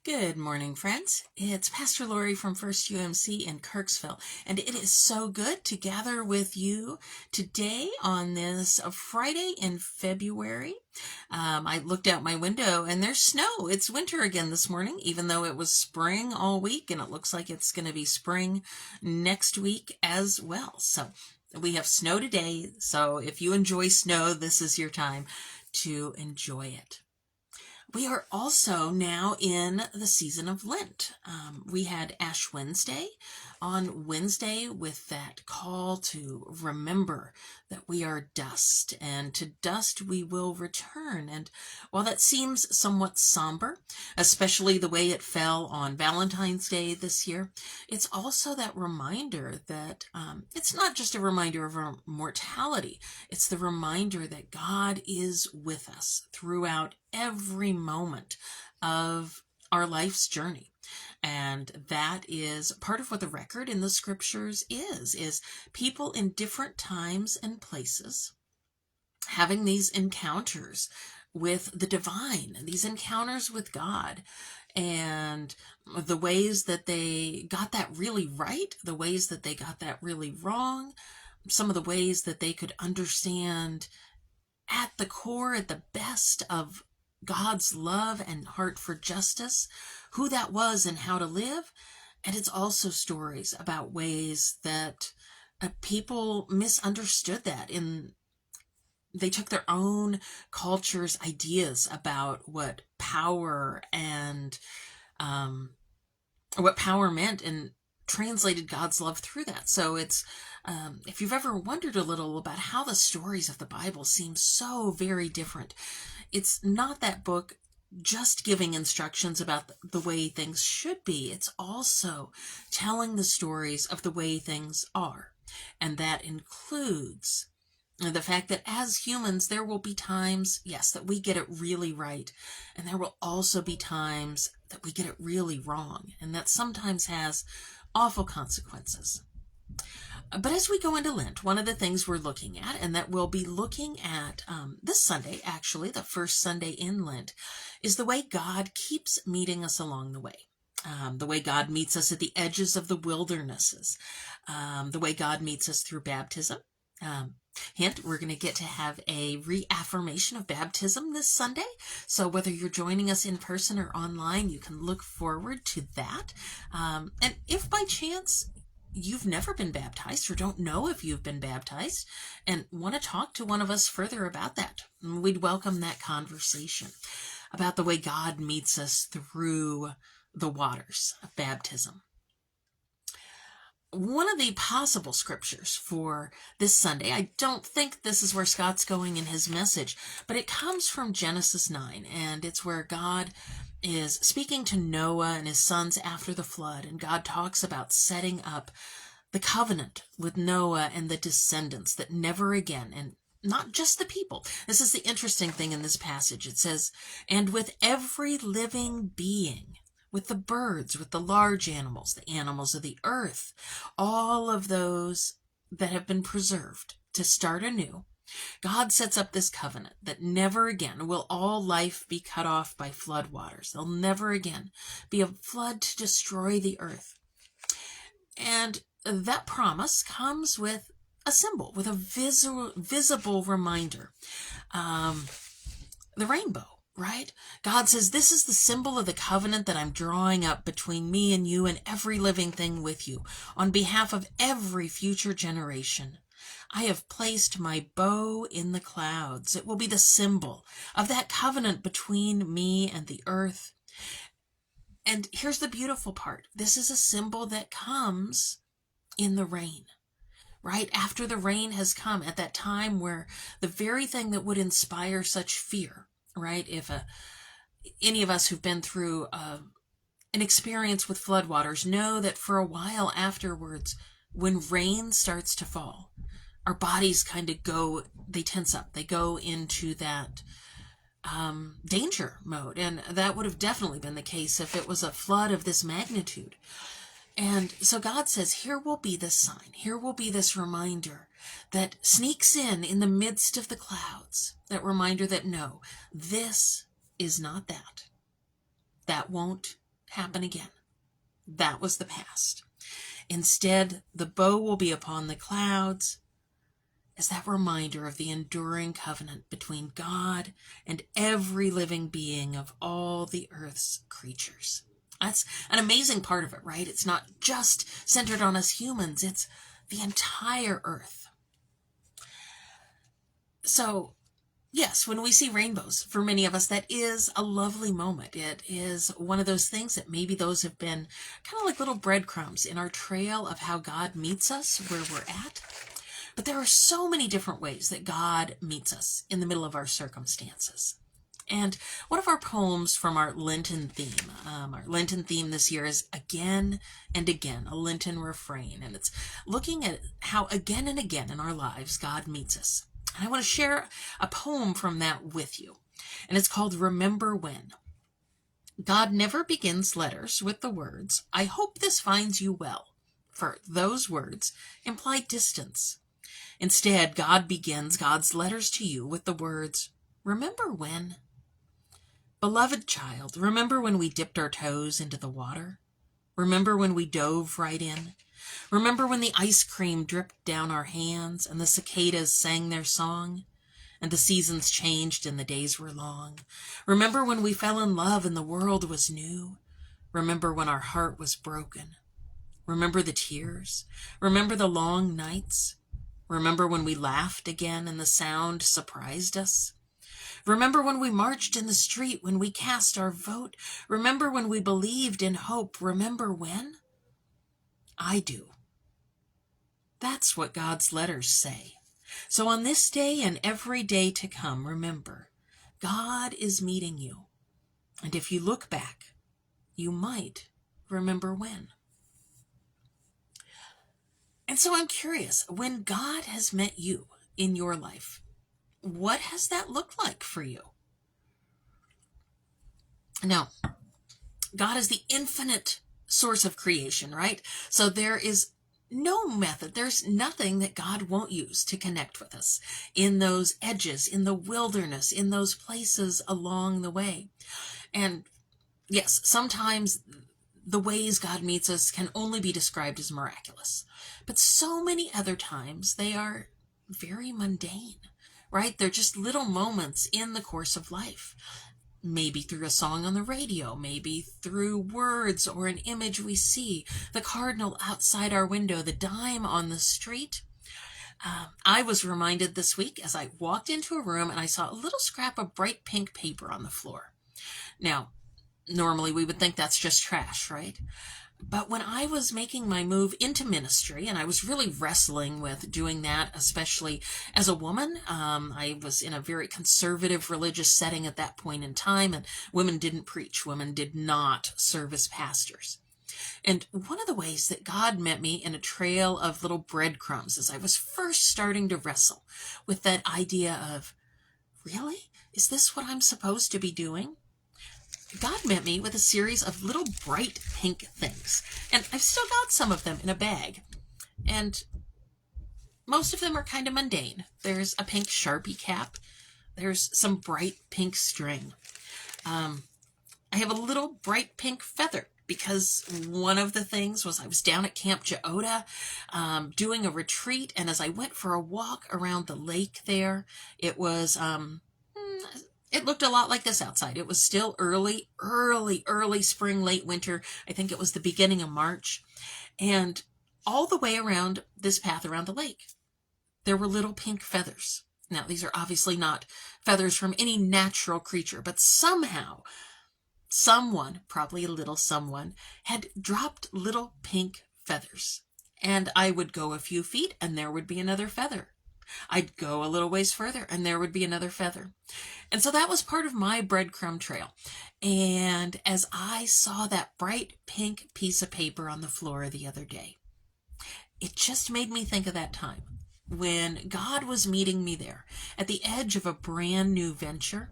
Good morning, friends. It's Pastor Lorri from First UMC in Kirksville, and it is so good to gather with you today on this Friday in February. I looked out my window and there's snow. It's winter again this morning, even though it was spring all week, and it looks like it's going to be spring next week as well. So we have snow today, so if you enjoy snow, this is your time to enjoy it. We are also now in the season of Lent. We had Ash Wednesday on Wednesday with that call to remember that we are dust, and to dust we will return. And while that seems somewhat somber, especially the way it fell on Valentine's Day this year, it's also that reminder that it's not just a reminder of our mortality, it's the reminder that God is with us throughout every moment of our life's journey. And that is part of what the record in the scriptures is people in different times and places having these encounters with the divine, these encounters with God, and the ways that they got that really right, the ways that they got that really wrong, some of the ways that they could understand at the core, at the best of God's love and heart for justice, who that was and how to live. And it's also stories about ways that people misunderstood that. They took their own culture's ideas about what power and what power meant, and translated God's love through that. So it's, if you've ever wondered a little about how the stories of the Bible seem so very different, it's not that book just giving instructions about the way things should be. It's also telling the stories of the way things are. And that includes the fact that as humans, there will be times, yes, that we get it really right. And there will also be times that we get it really wrong. And that sometimes has awful consequences. But as we go into Lent, one of the things we're looking at, and that we'll be looking at this Sunday, actually, the first Sunday in Lent, is the way God keeps meeting us along the way. The way God meets us at the edges of the wildernesses. The way God meets us through baptism. Hint, we're going to get to have a reaffirmation of baptism this Sunday. So whether you're joining us in person or online, you can look forward to that. And if by chance you've never been baptized or don't know if you've been baptized and want to talk to one of us further about that, we'd welcome that conversation about the way God meets us through the waters of baptism. One of the possible scriptures for this Sunday, I don't think this is where Scott's going in his message, but it comes from Genesis 9, and it's where God is speaking to Noah and his sons after the flood, and God talks about setting up the covenant with Noah and the descendants that never again, and not just the people. This is the interesting thing in this passage. It says, and with every living being, with the birds, with the large animals, the animals of the earth, all of those that have been preserved to start anew, God sets up this covenant that never again will all life be cut off by flood waters. There'll never again be a flood to destroy the earth. And that promise comes with a symbol, with a visible reminder. The rainbow. Right? God says, this is the symbol of the covenant that I'm drawing up between me and you and every living thing with you on behalf of every future generation. I have placed my bow in the clouds. It will be the symbol of that covenant between me and the earth. And here's the beautiful part. This is a symbol that comes in the rain. Right? After the rain has come, at that time where the very thing that would inspire such fear, right? If any of us who've been through an experience with floodwaters know that for a while afterwards, when rain starts to fall, our bodies kind of they tense up. They go into that danger mode. And that would have definitely been the case if it was a flood of this magnitude. And so God says, here will be this sign. Here will be this reminder that sneaks in the midst of the clouds. That reminder that no, this is not that. That won't happen again. That was the past. Instead, the bow will be upon the clouds as that reminder of the enduring covenant between God and every living being of all the earth's creatures. That's an amazing part of it, right? It's not just centered on us humans, it's the entire earth. So, yes, when we see rainbows, for many of us, that is a lovely moment. It is one of those things that maybe those have been kind of like little breadcrumbs in our trail of how God meets us where we're at. But there are so many different ways that God meets us in the middle of our circumstances. And one of our poems from our Lenten theme this year is Again and Again, a Lenten refrain. And it's looking at how again and again in our lives God meets us. And I want to share a poem from that with you. And it's called Remember When. God never begins letters with the words, I hope this finds you well, for those words imply distance. Instead, God begins God's letters to you with the words, remember when? Beloved child, remember when we dipped our toes into the water? Remember when we dove right in? Remember when the ice cream dripped down our hands and the cicadas sang their song and the seasons changed and the days were long? Remember when we fell in love and the world was new? Remember when our heart was broken? Remember the tears? Remember the long nights? Remember when we laughed again and the sound surprised us? Remember when we marched in the street, when we cast our vote? Remember when we believed in hope? Remember when? I do. That's what God's letters say. So on this day and every day to come, remember, God is meeting you. And if you look back, you might remember when. And so I'm curious, when God has met you in your life, what has that looked like for you? Now, God is the infinite source of creation, right? So there is no method, there's nothing that God won't use to connect with us in those edges, in the wilderness, in those places along the way. And yes, sometimes the ways God meets us can only be described as miraculous. But so many other times they are very mundane, right? They're just little moments in the course of life. Maybe through a song on the radio, maybe through words or an image we see, the cardinal outside our window, the dime on the street. I was reminded this week as I walked into a room and I saw a little scrap of bright pink paper on the floor. Now, normally we would think that's just trash, right? But when I was making my move into ministry, and I was really wrestling with doing that, especially as a woman, I was in a very conservative religious setting at that point in time, and women didn't preach. Women did not serve as pastors. And one of the ways that God met me in a trail of little breadcrumbs as I was first starting to wrestle with that idea of, really? Is this what I'm supposed to be doing? God met me with a series of little bright pink things, and I've still got some of them in a bag, and most of them are kind of mundane. There's a pink Sharpie cap. There's some bright pink string. I have a little bright pink feather because one of the things was I was down at Camp Geota doing a retreat, and as I went for a walk around the lake there, it was... It looked a lot like this outside. It was still early spring, late winter. I think it was the beginning of March. And all the way around this path around the lake, there were little pink feathers. Now, these are obviously not feathers from any natural creature, but somehow, someone, probably a little someone, had dropped little pink feathers. And I would go a few feet and there would be another feather. I'd go a little ways further and there would be another feather. And so that was part of my breadcrumb trail. And as I saw that bright pink piece of paper on the floor the other day, it just made me think of that time when God was meeting me there at the edge of a brand new venture.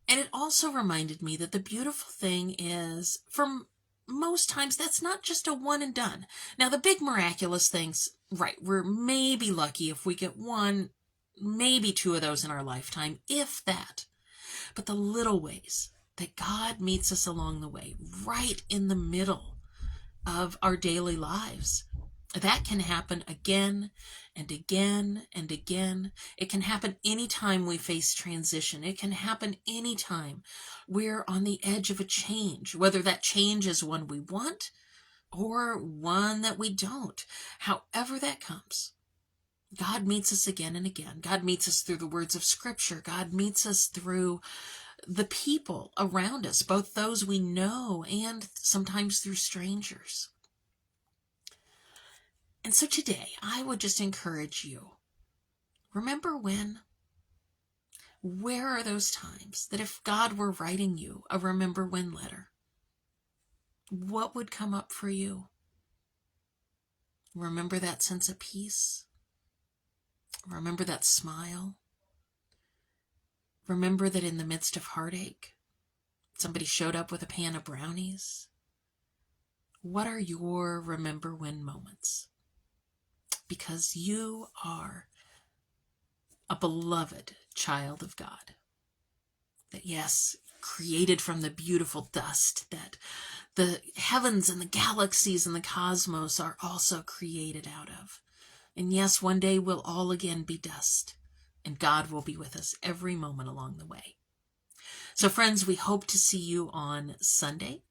And it also reminded me that the beautiful thing is, from most times, that's not just a one and done. Now, the big miraculous things, right, we're maybe lucky if we get one, maybe two of those in our lifetime, if that. But the little ways that God meets us along the way, right in the middle of our daily lives. That can happen again and again and again. It can happen anytime we face transition. It can happen anytime we're on the edge of a change, whether that change is one we want or one that we don't. However that comes, God meets us again and again. God meets us through the words of Scripture. God meets us through the people around us, both those we know and sometimes through strangers. And so today, I would just encourage you, remember when? Where are those times that if God were writing you a remember when letter, what would come up for you? Remember that sense of peace. Remember that smile. Remember that in the midst of heartache, somebody showed up with a pan of brownies. What are your remember when moments? Because you are a beloved child of God. That, yes, created from the beautiful dust that the heavens and the galaxies and the cosmos are also created out of. And yes, one day we'll all again be dust, and God will be with us every moment along the way. So friends, we hope to see you on Sunday.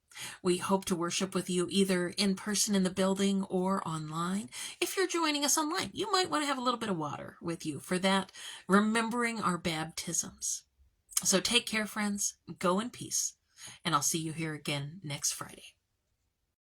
We hope to worship with you either in person in the building or online. If you're joining us online, you might want to have a little bit of water with you for that, remembering our baptisms. So take care, friends. Go in peace, and I'll see you here again next Friday.